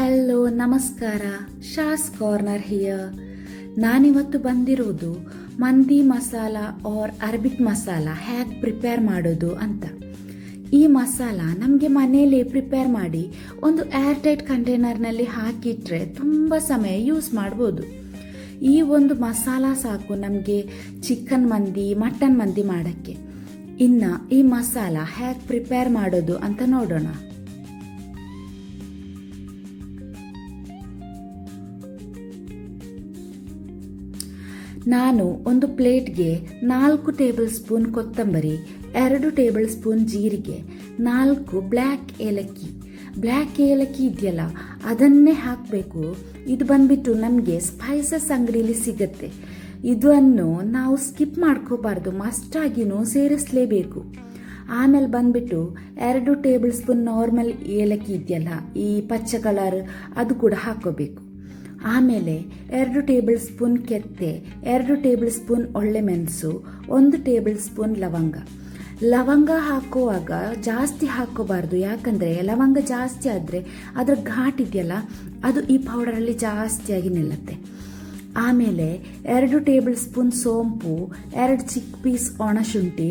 Hello ನಮಸ್ಕಾರ, ಶಾಸ್ corner here. ನಾನಿವತ್ತು ಬಂದಿರುವುದು ಮಂದಿ ಮಸಾಲ ಆರ್ ಅರಬಿಕ್ ಮಸಾಲ ಹೇಗೆ ಪ್ರಿಪೇರ್ ಮಾಡೋದು ಅಂತ. ಈ ಮಸಾಲ ನಮಗೆ ಮನೆಯಲ್ಲಿ ಪ್ರಿಪೇರ್ ಮಾಡಿ ಒಂದು ಏರ್ ಟೈಟ್ ಕಂಟೈನರ್ನಲ್ಲಿ ಹಾಕಿಟ್ರೆ ತುಂಬ ಸಮಯ ಯೂಸ್ ಮಾಡ್ಬೋದು. ಈ ಒಂದು ಮಸಾಲ ಸಾಕು ನಮಗೆ ಚಿಕನ್ ಮಂದಿ, ಮಟನ್ ಮಂದಿ ಮಾಡೋಕ್ಕೆ. ಇನ್ನು ಈ ಮಸಾಲ ಹೇಗೆ ಪ್ರಿಪೇರ್ ಮಾಡೋದು ಅಂತ ನೋಡೋಣ. ನಾನು ಒಂದು ಪ್ಲೇಟ್ಗೆ 4 ಟೇಬಲ್ ಸ್ಪೂನ್ ಕೊತ್ತಂಬರಿ, 2 ಟೇಬಲ್ ಸ್ಪೂನ್ ಜೀರಿಗೆ, 4 ಬ್ಲ್ಯಾಕ್ ಏಲಕ್ಕಿ ಇದೆಯಲ್ಲ ಅದನ್ನೇ ಹಾಕಬೇಕು. ಇದು ಬಂದ್ಬಿಟ್ಟು ನಮಗೆ ಸ್ಪೈಸಸ್ ಅಂಗಡಿಯಲ್ಲಿ ಸಿಗುತ್ತೆ. ಇದನ್ನು ನಾವು ಸ್ಕಿಪ್ ಮಾಡ್ಕೋಬಾರ್ದು, ಮಸ್ಟಾಗಿನೂ ಸೇರಿಸಲೇಬೇಕು. ಆಮೇಲೆ ಬಂದ್ಬಿಟ್ಟು 2 ಟೇಬಲ್ ಸ್ಪೂನ್ ನಾರ್ಮಲ್ ಏಲಕ್ಕಿ ಇದೆಯಲ್ಲ, ಈ ಪಚ್ಚ ಕಲರ್, ಅದು ಕೂಡ ಹಾಕೋಬೇಕು. ಆಮೇಲೆ 2 ಟೇಬಲ್ ಸ್ಪೂನ್ ಕೆತ್ತೆ, 2 ಟೇಬಲ್ ಸ್ಪೂನ್ ಒಳ್ಳೆಮೆಣಸು, 1 ಟೇಬಲ್ ಸ್ಪೂನ್ ಲವಂಗ ಹಾಕುವಾಗ ಜಾಸ್ತಿ ಹಾಕೋಬಾರ್ದು, ಯಾಕಂದರೆ ಲವಂಗ ಜಾಸ್ತಿ ಆದರೆ ಅದರ ಘಾಟ್ ಇದೆಯಲ್ಲ ಅದು ಈ ಪೌಡರಲ್ಲಿ ಜಾಸ್ತಿಯಾಗಿ ನಿಲ್ಲುತ್ತೆ. ಆಮೇಲೆ 2 ಟೇಬಲ್ ಸ್ಪೂನ್ ಸೋಂಪು, 2 ಚಿಕ್ಕ ಪೀಸ್ ಒಣಶುಂಠಿ,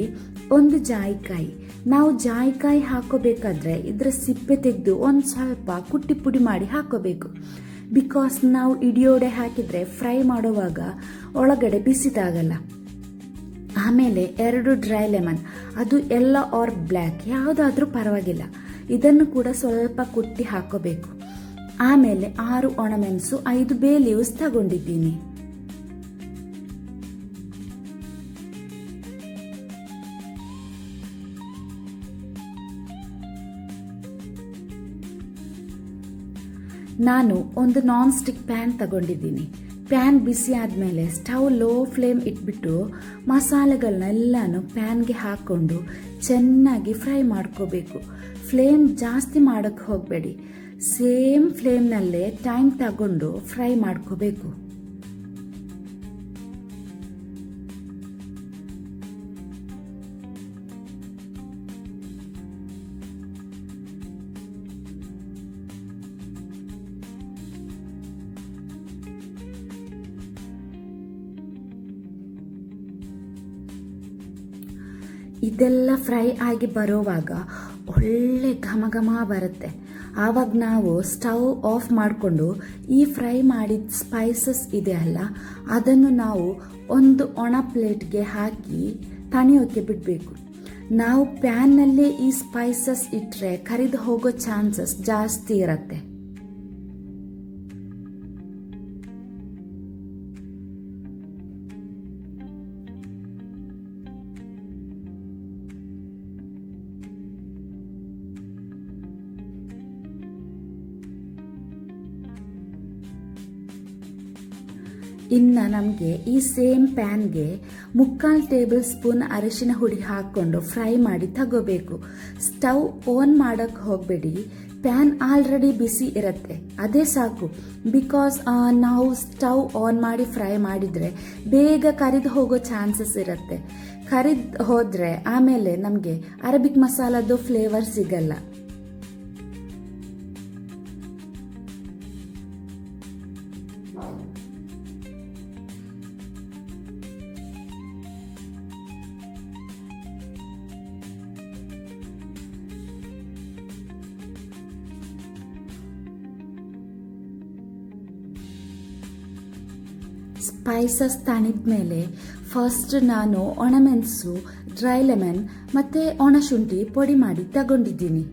1 ಜಾಯಿಕಾಯಿ. ನಾವು ಜಾಯಿಕಾಯಿ ಹಾಕೋಬೇಕಾದ್ರೆ ಇದರ ಸಿಪ್ಪೆ ತೆಗೆದು ಒಂದು ಸ್ವಲ್ಪ ಕುಟ್ಟಿ ಪುಡಿ ಮಾಡಿ ಹಾಕೋಬೇಕು. ಬಿಕಾಸ್ ನಾವು ಇಡಿಯೋಡೆ ಹಾಕಿದರೆ ಫ್ರೈ ಮಾಡುವಾಗ ಒಳಗಡೆ ಬಿಸಿದಾಗಲ್ಲ. ಆಮೇಲೆ 2 ಡ್ರೈ ಲೆಮನ್, ಅದು ಯೆಲ್ಲೋ ಆರ್ ಬ್ಲ್ಯಾಕ್ ಯಾವುದಾದ್ರೂ ಪರವಾಗಿಲ್ಲ, ಇದನ್ನು ಕೂಡ ಸ್ವಲ್ಪ ಕುಟ್ಟಿ ಹಾಕೋಬೇಕು. ಆಮೇಲೆ 6 ಒಣಮೆಣಸು, 5 ಬೇ ಲೀವ್ಸ್ ತಗೊಂಡಿದ್ದೀನಿ. ನಾನು ಒಂದು ನಾನ್ ಸ್ಟಿಕ್ ಪ್ಯಾನ್ ತಗೊಂಡಿದ್ದೀನಿ. ಪ್ಯಾನ್ ಬಿಸಿ ಆದಮೇಲೆ ಸ್ಟವ್ ಲೋ ಫ್ಲೇಮ್ ಇಟ್ಬಿಟ್ಟು ಮಸಾಲೆಗಳನ್ನೆಲ್ಲನೂ ಪ್ಯಾನ್ಗೆ ಹಾಕ್ಕೊಂಡು ಚೆನ್ನಾಗಿ ಫ್ರೈ ಮಾಡ್ಕೋಬೇಕು. ಫ್ಲೇಮ್ ಜಾಸ್ತಿ ಮಾಡೋಕ್ಕೆ ಹೋಗಬೇಡಿ, ಸೇಮ್ ಫ್ಲೇಮ್ನಲ್ಲೇ ಟೈಮ್ ತಗೊಂಡು ಫ್ರೈ ಮಾಡ್ಕೋಬೇಕು. ಇದೆಲ್ಲ ಫ್ರೈ ಆಗಿ ಬರೋವಾಗ ಒಳ್ಳೆ ಘಮ ಘಮ ಬರುತ್ತೆ. ಆವಾಗ ನಾವು ಸ್ಟವ್ ಆಫ್ ಮಾಡಿಕೊಂಡು ಈ ಫ್ರೈ ಮಾಡಿದ ಸ್ಪೈಸಸ್ ಇದೆ ಅಲ್ಲ ಅದನ್ನು ನಾವು ಒಂದು ಒಣ ಪ್ಲೇಟ್ಗೆ ಹಾಕಿ ತಣಿಯೋಕ್ಕೆ ಬಿಡಬೇಕು. ನಾವು ಪ್ಯಾನ್ನಲ್ಲೇ ಈ ಸ್ಪೈಸಸ್ ಇಟ್ಟರೆ ಕರಿದು ಹೋಗೋ ಚಾನ್ಸಸ್ ಜಾಸ್ತಿ ಇರುತ್ತೆ. ಇನ್ನು ನಮಗೆ ಈ ಸೇಮ್ ಪ್ಯಾನ್ಗೆ 3/4 ಟೇಬಲ್ ಸ್ಪೂನ್ ಅರಿಶಿನ ಹುಡಿ ಹಾಕ್ಕೊಂಡು ಫ್ರೈ ಮಾಡಿ ತಗೋಬೇಕು. ಸ್ಟವ್ ಆನ್ ಮಾಡೋಕ್ಕೆ ಹೋಗಬೇಡಿ, ಪ್ಯಾನ್ ಆಲ್ರೆಡಿ ಬಿಸಿ ಇರುತ್ತೆ, ಅದೇ ಸಾಕು. ಬಿಕಾಸ್ ನಾವು ಸ್ಟವ್ ಆನ್ ಮಾಡಿ ಫ್ರೈ ಮಾಡಿದರೆ ಬೇಗ ಕರಿದು ಹೋಗೋ ಚಾನ್ಸಸ್ ಇರುತ್ತೆ. ಕರಿದು ಹೋದರೆ ಆಮೇಲೆ ನಮಗೆ ಅರಬಿಕ್ ಮಸಾಲದ್ದು ಫ್ಲೇವರ್ ಸಿಗಲ್ಲ. ಸ್ಪೈಸಸ್ ತಣಿದ ಮೇಲೆ ಫಸ್ಟ್ ನಾನು ಒಣಮೆಣಸು, ಡ್ರೈ ಲೆಮನ್ ಮತ್ತು ಒಣಶುಂಠಿ ಪುಡಿ ಮಾಡಿ ತಗೊಂಡಿದ್ದೀನಿ.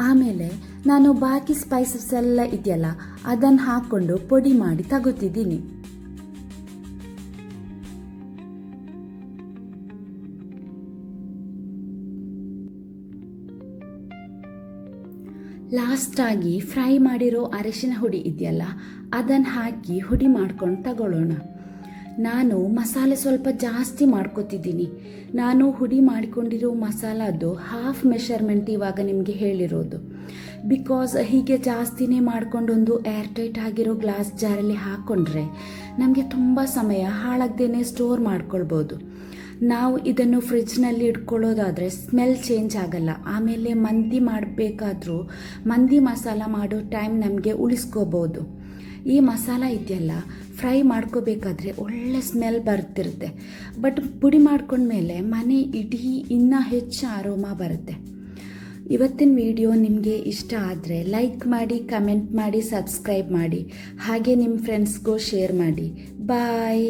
ಆಮೇಲೆ ನಾನು ಬಾಕಿ ಸ್ಪೈಸಸ್ ಎಲ್ಲ ಇದೆಯಲ್ಲ ಅದನ್ನು ಹಾಕ್ಕೊಂಡು ಪುಡಿ ಮಾಡಿ ತಗೋತಿದ್ದೀನಿ. ಲಾಸ್ಟಾಗಿ ಫ್ರೈ ಮಾಡಿರೋ ಅರಿಶಿನ ಹುಡಿ ಇದೆಯಲ್ಲ ಅದನ್ನು ಹಾಕಿ ಹುಡಿ ಮಾಡ್ಕೊಂಡು ತಗೊಳ್ಳೋಣ. ನಾನು ಮಸಾಲೆ ಸ್ವಲ್ಪ ಜಾಸ್ತಿ ಮಾಡ್ಕೊತಿದ್ದೀನಿ. ನಾನು ಹುಡಿ ಮಾಡಿಕೊಂಡಿರೋ ಮಸಾಲದ್ದು ಹಾಫ್ ಮೆಷರ್ಮೆಂಟ್ ಇವಾಗ ನಿಮಗೆ ಹೇಳಿರೋದು. ಬಿಕಾಸ್ ಹೀಗೆ ಜಾಸ್ತಿನೇ ಮಾಡಿಕೊಂಡೊಂದು ಏರ್ ಟೈಟ್ ಆಗಿರೋ ಗ್ಲಾಸ್ ಜಾರಲ್ಲಿ ಹಾಕ್ಕೊಂಡ್ರೆ ನಮಗೆ ತುಂಬ ಸಮಯ ಹಾಳಾಗ್ದೇ ಸ್ಟೋರ್ ಮಾಡ್ಕೊಳ್ಬೋದು. ನಾವು ಇದನ್ನು ಫ್ರಿಜ್ನಲ್ಲಿ ಇಟ್ಕೊಳ್ಳೋದಾದರೆ ಸ್ಮೆಲ್ ಚೇಂಜ್ ಆಗಲ್ಲ. ಆಮೇಲೆ ಮಂದಿ ಮಾಡಬೇಕಾದ್ರೂ ಮಂದಿ ಮಸಾಲ ಮಾಡೋ ಟೈಮ್ ನಮಗೆ ಉಳಿಸ್ಕೋಬೋದು. ಈ ಮಸಾಲ ಇದೆಯಲ್ಲ, ಫ್ರೈ ಮಾಡ್ಕೋಬೇಕಾದ್ರೆ ಒಳ್ಳೆ ಸ್ಮೆಲ್ ಬರ್ತಿರುತ್ತೆ. ಬಟ್ ಪುಡಿ ಮಾಡ್ಕೊಂಡ್ಮೇಲೆ ಮನೆ ಇಡೀ ಇನ್ನೂ ಹೆಚ್ಚು ಅರೋಮಾ ಬರುತ್ತೆ. ಇವತ್ತಿನ ವಿಡಿಯೋ ನಿಮಗೆ ಇಷ್ಟ ಆದರೆ ಲೈಕ್ ಮಾಡಿ, ಕಮೆಂಟ್ ಮಾಡಿ, ಸಬ್ಸ್ಕ್ರೈಬ್ ಮಾಡಿ. ಹಾಗೆ ನಿಮ್ಮ ಫ್ರೆಂಡ್ಸ್ಗೂ ಶೇರ್ ಮಾಡಿ. ಬಾಯ್.